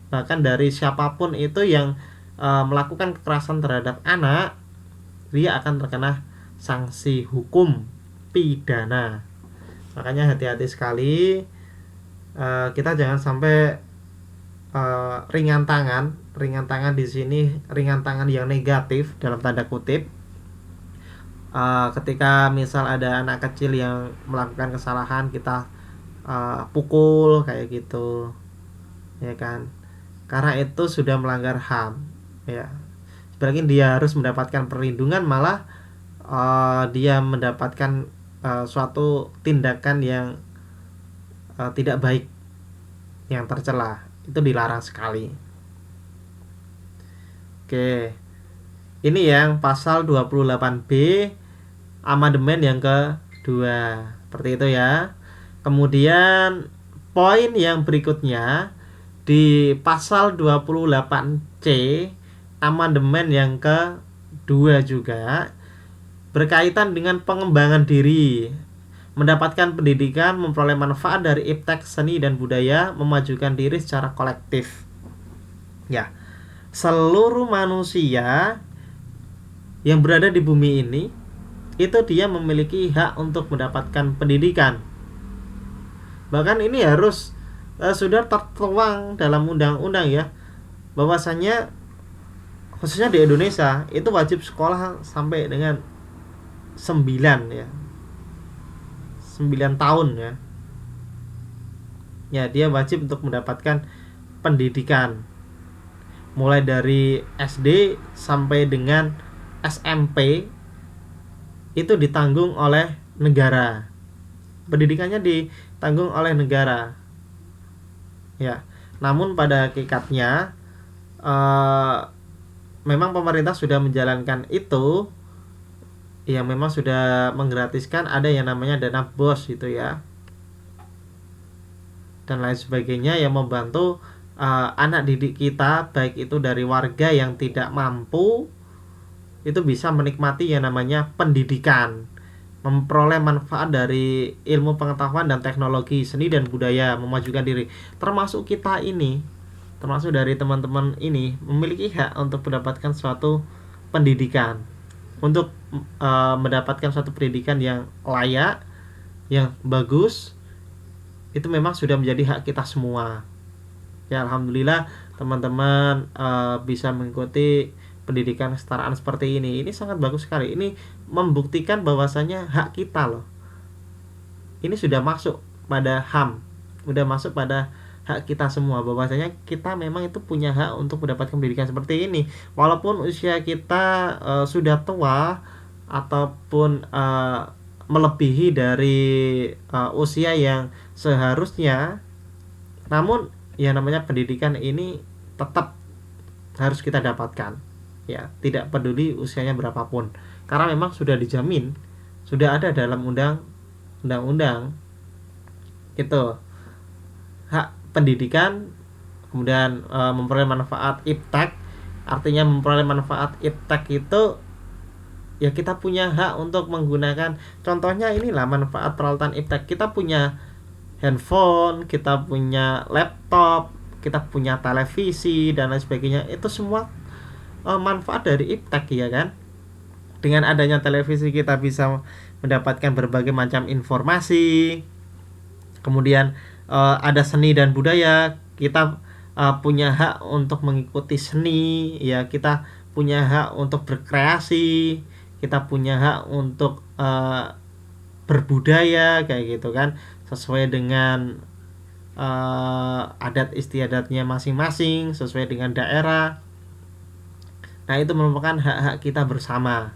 bahkan dari siapapun itu yang melakukan kekerasan terhadap anak, dia akan terkena sanksi hukum pidana. Makanya hati-hati sekali, kita jangan sampai ringan tangan di sini, ringan tangan yang negatif dalam tanda kutip. Ketika misal ada anak kecil yang melakukan kesalahan, kita pukul kayak gitu, ya kan? Karena itu sudah melanggar HAM. Ya, sebenarnya dia harus mendapatkan perlindungan, malah dia mendapatkan suatu tindakan yang tidak baik, yang tercela, itu dilarang sekali. Oke, ini yang pasal 28B amandemen yang kedua, seperti itu ya. Kemudian poin yang berikutnya di pasal 28C amandemen yang kedua juga berkaitan dengan pengembangan diri, mendapatkan pendidikan, memperoleh manfaat dari iptek seni dan budaya, memajukan diri secara kolektif. Ya, seluruh manusia yang berada di bumi ini itu dia memiliki hak untuk mendapatkan pendidikan. Bahkan ini harus sudah tertuang dalam undang-undang ya, bahwasanya khususnya di Indonesia itu wajib sekolah sampai dengan 9 ya, 9 tahun ya. Ya, dia wajib untuk mendapatkan pendidikan mulai dari SD sampai dengan SMP, itu ditanggung oleh negara. Pendidikannya ditanggung oleh negara. Ya, namun pada hakikatnya memang pemerintah sudah menjalankan itu, ya memang sudah menggratiskan, ada yang namanya dana BOS itu ya, dan lain sebagainya, yang membantu anak didik kita, baik itu dari warga yang tidak mampu, itu bisa menikmati yang namanya pendidikan, memperoleh manfaat dari ilmu pengetahuan dan teknologi, seni dan budaya, memajukan diri. Termasuk kita ini, termasuk dari teman-teman ini, memiliki hak untuk mendapatkan suatu pendidikan. untuk mendapatkan suatu pendidikan yang layak, yang bagus, itu memang sudah menjadi hak kita semua. Ya alhamdulillah teman-teman bisa mengikuti pendidikan kesetaraan seperti ini. Ini sangat bagus sekali. Ini membuktikan bahwasanya hak kita loh. Ini sudah masuk pada HAM, sudah masuk pada hak kita semua, bahwasanya kita memang itu punya hak untuk mendapatkan pendidikan seperti ini. Walaupun usia kita sudah tua ataupun melebihi dari usia yang seharusnya, namun yang namanya pendidikan ini tetap harus kita dapatkan, ya, tidak peduli usianya berapapun, karena memang sudah dijamin, sudah ada dalam undang-undang itu hak pendidikan. Kemudian memperoleh manfaat iptek, artinya memperoleh manfaat iptek itu ya kita punya hak untuk menggunakan, contohnya inilah manfaat peralatan iptek. Kita punya handphone, kita punya laptop, kita punya televisi dan lain sebagainya, itu semua manfaat dari iptek, ya kan. Dengan adanya televisi kita bisa mendapatkan berbagai macam informasi. Kemudian ada seni dan budaya, kita punya hak untuk mengikuti seni, ya, kita punya hak untuk berkreasi, kita punya hak untuk berbudaya kayak gitu kan, sesuai dengan adat istiadatnya masing-masing, sesuai dengan daerah. Nah, itu merupakan hak-hak kita bersama.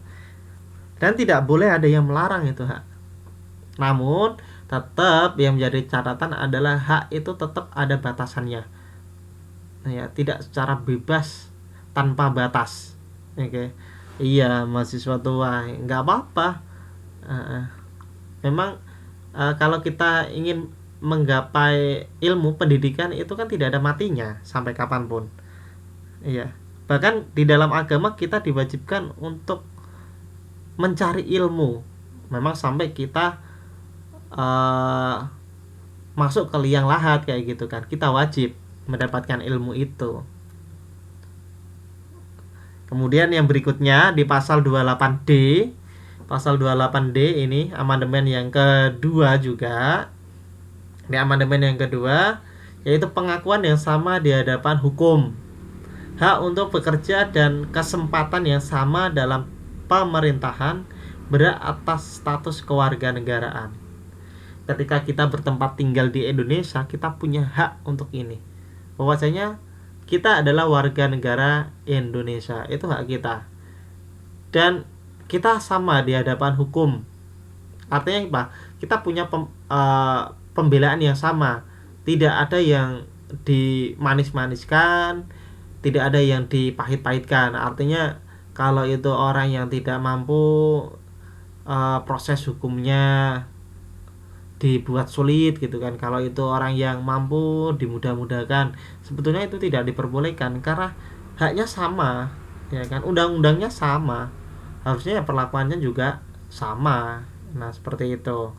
Dan tidak boleh ada yang melarang itu hak. Namun, tetap yang menjadi catatan adalah hak itu tetap ada batasannya. Nah, ya, tidak secara bebas tanpa batas. Oke. Iya, mahasiswa tua, nggak apa-apa. Memang kalau kita ingin menggapai ilmu pendidikan itu kan tidak ada matinya sampai kapanpun. Iya. Bahkan di dalam agama kita diwajibkan untuk mencari ilmu. Memang sampai kita masuk ke liang lahat kayak gitu kan, kita wajib mendapatkan ilmu itu. Kemudian yang berikutnya di pasal 28D. Pasal 28D ini amandemen yang kedua juga. Di amandemen yang kedua yaitu pengakuan yang sama di hadapan hukum, hak untuk bekerja dan kesempatan yang sama dalam pemerintahan berat atas status kewarganegaraan. Ketika kita bertempat tinggal di Indonesia, kita punya hak untuk ini. Bahwasanya kita adalah warga negara Indonesia, itu hak kita. Dan kita sama di hadapan hukum. Artinya apa? Kita punya pembelaan yang sama. Tidak ada yang dimanis-maniskan, tidak ada yang dipahit-pahitkan. Artinya kalau itu orang yang tidak mampu, proses hukumnya dibuat sulit gitu kan. Kalau itu orang yang mampu, dimudah-mudahkan. Sebetulnya itu tidak diperbolehkan karena haknya sama, ya kan. Undang-undangnya sama, harusnya ya perlakuannya juga sama. Nah, seperti itu.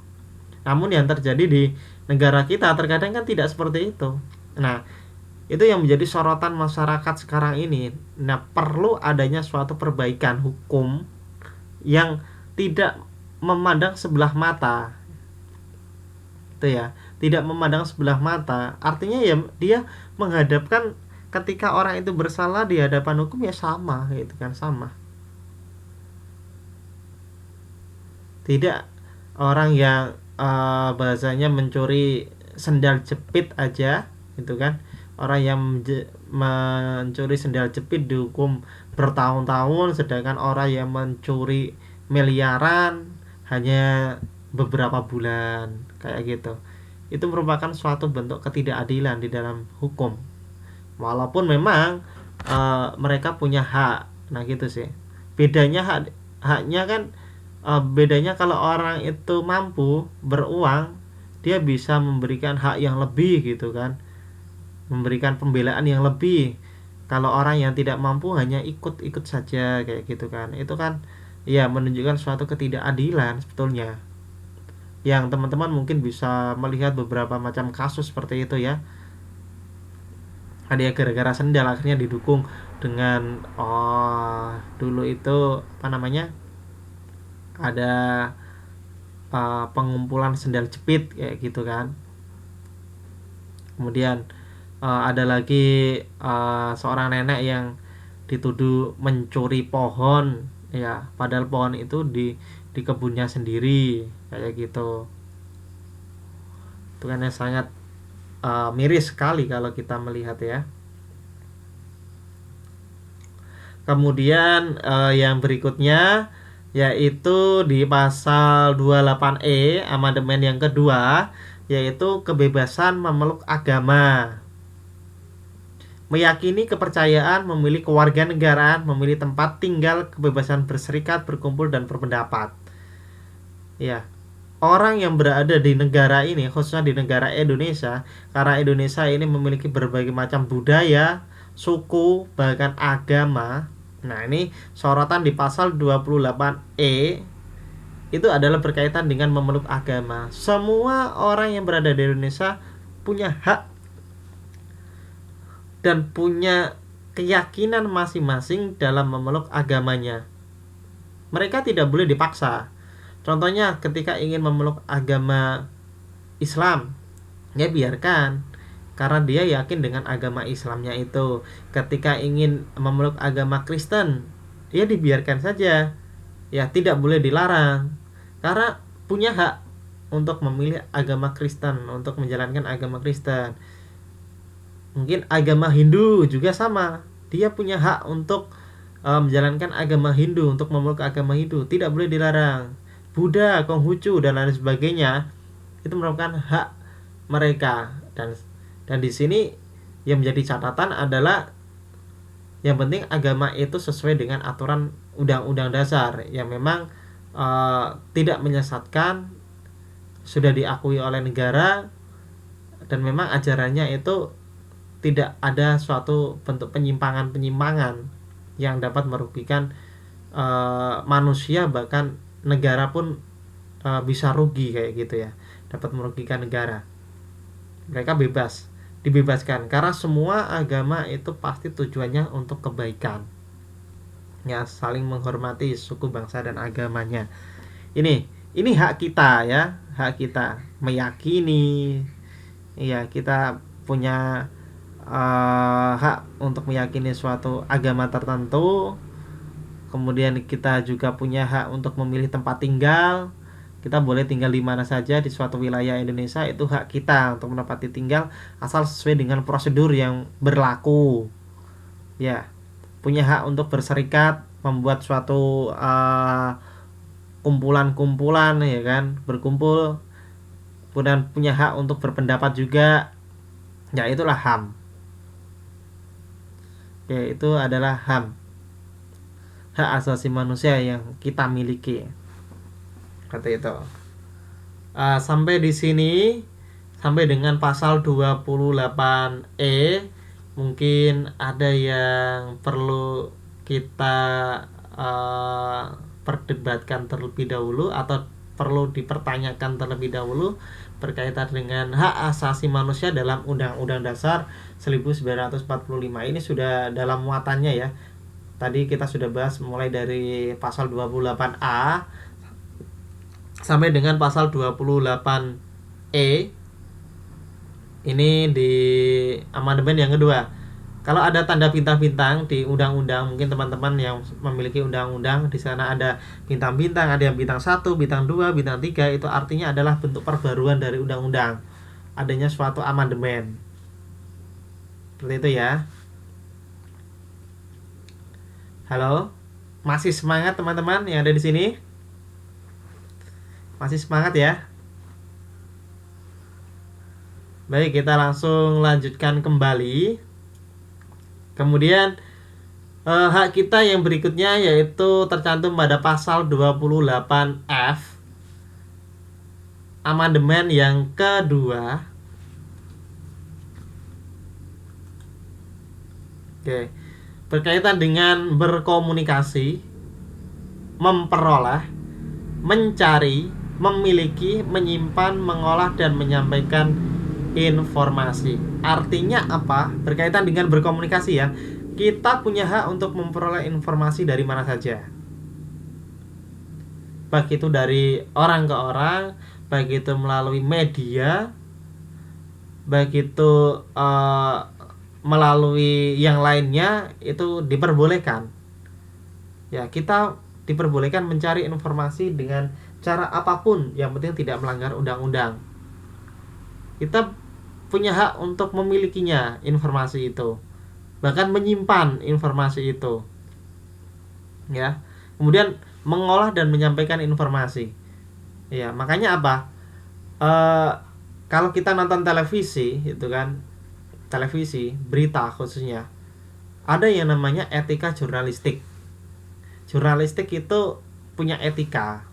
Namun yang terjadi di negara kita terkadang kan tidak seperti itu. Nah, itu yang menjadi sorotan masyarakat sekarang ini. Nah, perlu adanya suatu perbaikan hukum yang tidak memandang sebelah mata. Itu ya, tidak memandang sebelah mata. Artinya ya dia menghadapkan ketika orang itu bersalah di hadapan hukum ya sama gitu kan, sama. Tidak orang yang bahasanya mencuri sendal jepit aja gitu kan. Orang yang mencuri sendal jepit dihukum bertahun-tahun, sedangkan orang yang mencuri miliaran hanya beberapa bulan kayak gitu. Itu merupakan suatu bentuk ketidakadilan di dalam hukum. Walaupun memang mereka punya hak. Nah, gitu sih. Bedanya haknya kan bedanya kalau orang itu mampu beruang, dia bisa memberikan hak yang lebih gitu kan. Memberikan pembelaan yang lebih. Kalau orang yang tidak mampu hanya ikut-ikut saja kayak gitu kan. Itu kan ya menunjukkan suatu ketidakadilan sebetulnya. Yang teman-teman mungkin bisa melihat beberapa macam kasus seperti itu ya. Ada yang gara-gara sendal akhirnya didukung dengan dulu itu apa namanya, ada pengumpulan sendal jepit kayak gitu kan. Kemudian ada lagi seorang nenek yang dituduh mencuri pohon ya, padahal pohon itu di kebunnya sendiri kayak gitu. Itu kan yang sangat miris sekali kalau kita melihat ya. Kemudian yang berikutnya yaitu di pasal 28E amandemen yang kedua, yaitu kebebasan memeluk agama, meyakini kepercayaan, memilih kewarganegaraan, memilih tempat tinggal, kebebasan berserikat, berkumpul dan berpendapat. Ya, orang yang berada di negara ini, khususnya di negara Indonesia, karena Indonesia ini memiliki berbagai macam budaya, suku, bahkan agama. Nah, ini sorotan di pasal 28E itu adalah berkaitan dengan memeluk agama. Semua orang yang berada di Indonesia punya hak dan punya keyakinan masing-masing dalam memeluk agamanya. Mereka tidak boleh dipaksa. Contohnya ketika ingin memeluk agama Islam, ya biarkan, karena dia yakin dengan agama Islamnya itu. Ketika ingin memeluk agama Kristen, ya dibiarkan saja, ya tidak boleh dilarang, karena punya hak untuk memilih agama Kristen, untuk menjalankan agama Kristen. Mungkin agama Hindu juga sama, dia punya hak untuk menjalankan agama Hindu, untuk memeluk agama Hindu, tidak boleh dilarang. Buddha, Konghucu dan lain sebagainya itu merupakan hak mereka. Dan di sini yang menjadi catatan adalah yang penting agama itu sesuai dengan aturan undang-undang dasar yang memang tidak menyesatkan, sudah diakui oleh negara, dan memang ajarannya itu tidak ada suatu bentuk penyimpangan-penyimpangan yang dapat merugikan manusia, bahkan negara pun bisa rugi kayak gitu ya, dapat merugikan negara. Mereka dibebaskan karena semua agama itu pasti tujuannya untuk kebaikan, ya, saling menghormati suku, bangsa dan agamanya. Ini hak kita ya, hak kita meyakini, ya, kita punya hak untuk meyakini suatu agama tertentu. Kemudian kita juga punya hak untuk memilih tempat tinggal. Kita boleh tinggal di mana saja di suatu wilayah Indonesia, itu hak kita untuk menempati tinggal asal sesuai dengan prosedur yang berlaku. Ya, punya hak untuk berserikat, membuat suatu kumpulan-kumpulan, ya kan, berkumpul. Kemudian punya hak untuk berpendapat juga. Ya, itulah HAM. Ya, itu adalah HAM. Hak asasi manusia yang kita miliki. Seperti itu. Sampai di sini, sampai dengan pasal 28E, mungkin ada yang perlu kita perdebatkan terlebih dahulu atau perlu dipertanyakan terlebih dahulu berkaitan dengan hak asasi manusia dalam Undang-Undang Dasar 1945. Ini sudah dalam muatannya ya. Tadi kita sudah bahas mulai dari pasal 28A sampai dengan pasal 28E. Ini di amandemen yang kedua. Kalau ada tanda bintang-bintang di undang-undang, mungkin teman-teman yang memiliki undang-undang di sana ada bintang-bintang, ada yang bintang 1, bintang 2, bintang 3, itu artinya adalah bentuk perbaruan dari undang-undang. Adanya suatu amandemen. Seperti itu ya. Halo, masih semangat teman-teman yang ada di sini? Masih semangat ya? Baik, kita langsung lanjutkan kembali. Kemudian hak kita yang berikutnya yaitu tercantum pada pasal 28F amandemen yang kedua. Oke. Berkaitan dengan berkomunikasi, memperoleh, mencari, memiliki, menyimpan, mengolah dan menyampaikan informasi. Artinya apa? Berkaitan dengan berkomunikasi ya. Kita punya hak untuk memperoleh informasi dari mana saja. baik itu dari orang ke orang, baik itu melalui media, baik itu melalui yang lainnya, itu diperbolehkan. Ya, kita diperbolehkan mencari informasi dengan cara apapun, yang penting tidak melanggar undang-undang. Kita punya hak untuk memilikinya informasi itu, bahkan menyimpan informasi itu, ya. Kemudian mengolah dan menyampaikan informasi. Ya, makanya apa? Kalau kita nonton televisi, itu kan, televisi, berita khususnya, ada yang namanya etika jurnalistik. Jurnalistik itu punya etika,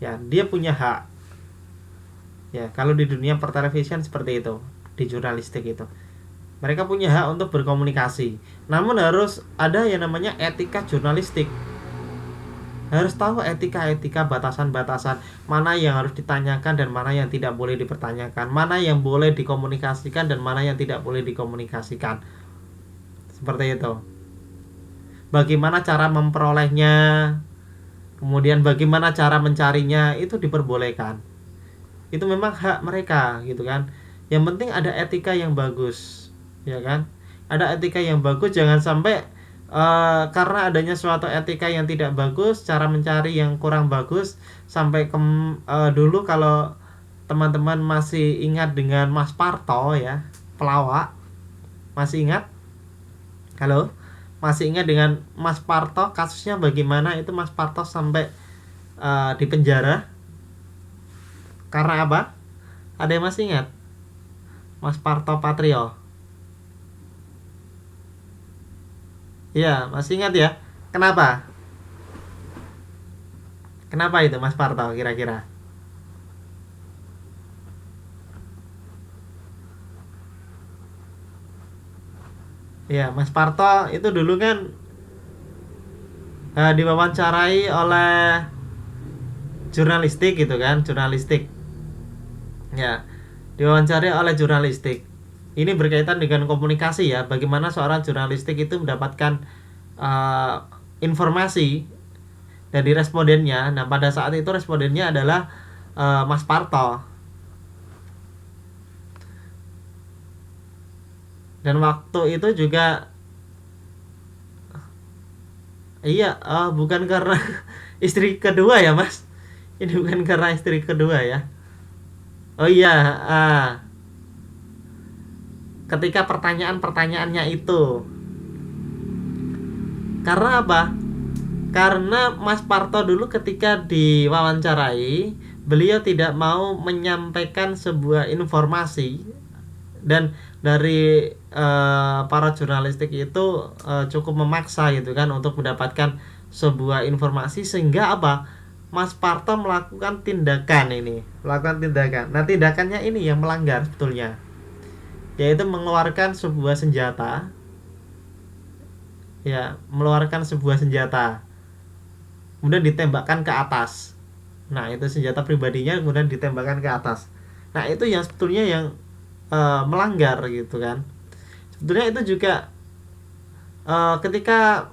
ya, dia punya hak. Ya, kalau di dunia pertelevisian seperti itu, di jurnalistik itu, mereka punya hak untuk berkomunikasi. Namun harus ada yang namanya etika jurnalistik. Harus tahu etika-etika, batasan-batasan, mana yang harus ditanyakan dan mana yang tidak boleh dipertanyakan, mana yang boleh dikomunikasikan dan mana yang tidak boleh dikomunikasikan. Seperti itu. Bagaimana cara memperolehnya, kemudian bagaimana cara mencarinya, itu diperbolehkan. Itu memang hak mereka, gitu kan. Yang penting ada etika yang bagus, ya kan. Ada etika yang bagus, jangan sampai karena adanya suatu etika yang tidak bagus, cara mencari yang kurang bagus. Sampai dulu, kalau teman-teman masih ingat dengan Mas Parto, ya, pelawak, masih ingat? Halo? Masih ingat dengan Mas Parto, kasusnya bagaimana itu Mas Parto sampai di penjara? Karena apa? Ada yang masih ingat? Mas Parto Patrio. Ya, masih ingat ya? Kenapa? Kenapa itu Mas Parto kira-kira? Ya, Mas Parto itu dulu kan diwawancarai oleh jurnalistik, gitu kan, jurnalistik. Ya, diwawancarai oleh jurnalistik. Ini berkaitan dengan komunikasi, ya, bagaimana seorang jurnalistik itu mendapatkan informasi dari respondennya. Nah, pada saat itu respondennya adalah Mas Parto. Dan waktu itu juga, iya, bukan karena istri kedua ya, Mas. Ini bukan karena istri kedua, ya. Oh iya, ketika pertanyaan-pertanyaannya itu. Karena apa? Karena Mas Parto dulu ketika diwawancarai, beliau tidak mau menyampaikan sebuah informasi, dan dari para jurnalistik itu cukup memaksa, gitu kan, untuk mendapatkan sebuah informasi, sehingga apa? Mas Parto melakukan tindakan ini, Nah, tindakannya ini yang melanggar sebetulnya, yaitu mengeluarkan sebuah senjata, ya, kemudian ditembakkan ke atas. Nah, itu senjata pribadinya kemudian ditembakkan ke atas. Nah, itu yang sebetulnya yang melanggar, gitu kan. Sebetulnya itu juga ketika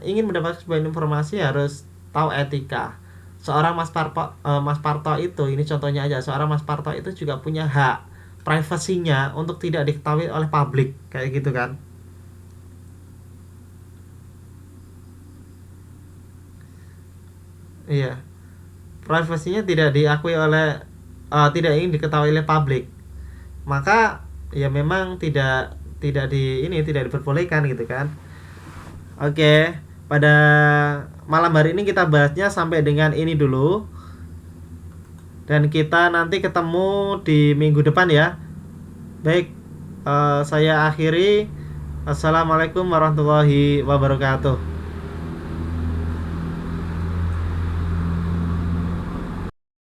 ingin mendapatkan sebuah informasi, harus tahu etika. Seorang Mas Parto itu, ini contohnya aja, seorang Mas Parto itu juga punya hak privasinya untuk tidak diketahui oleh publik, kayak gitu kan. Iya, privasinya tidak diakui oleh tidak ingin diketahui oleh publik. Maka ya memang tidak diperbolehkan, gitu kan. Oke, pada malam hari ini kita bahasnya sampai dengan ini dulu, dan kita nanti ketemu di minggu depan, ya. Baik, saya akhiri. Assalamualaikum warahmatullahi wabarakatuh.